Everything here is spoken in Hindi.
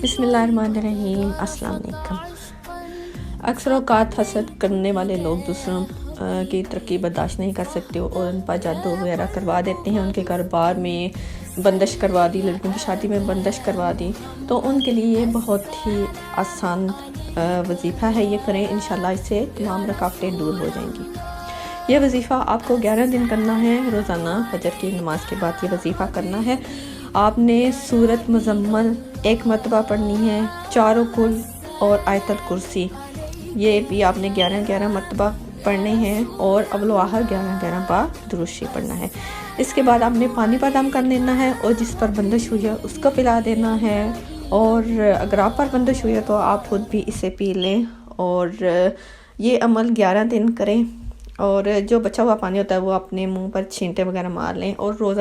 बिस्मिल्लाहिर्रहमानिर्रहीम। अस्सलाम वालेकुम। अक्सर औक़ात हसद करने वाले लोग दूसरों की तरक्की बर्दाश्त नहीं कर सकते और उन पर जादू वगैरह करवा देते हैं। उनके कारोबार में बंदिश करवा दी, लड़कियों की शादी में बंदिश करवा दी। तो उनके लिए ये बहुत ही आसान वजीफ़ा है, ये करें, इंशाल्लाह इससे तमाम रुकावटें दूर हो जाएंगी। ये वजीफ़ा आपको 11 दिन करना है। रोज़ाना फजर की नमाज के बाद ये वजीफ़ा करना है। आपने सूरत मुज़म्मल एक मरतबा पढ़नी है, चारों कुल और आयतल कुर्सी, ये भी आपने 11-11 मरतबा पढ़ने हैं और अव्वल आखिर 11-11 बार दुरूद शरीफ पढ़ना है। इसके बाद आपने पानी पर दम कर लेना है और जिस पर बंदिश हुई है उसको पिला देना है। और अगर आप पर बंदिश हुई है तो आप खुद भी इसे पी लें और ये अमल 11 दिन करें। और जो बचा हुआ पानी होता है वो अपने मुंह पर छींटे वगैरह मार लें और रोज़ा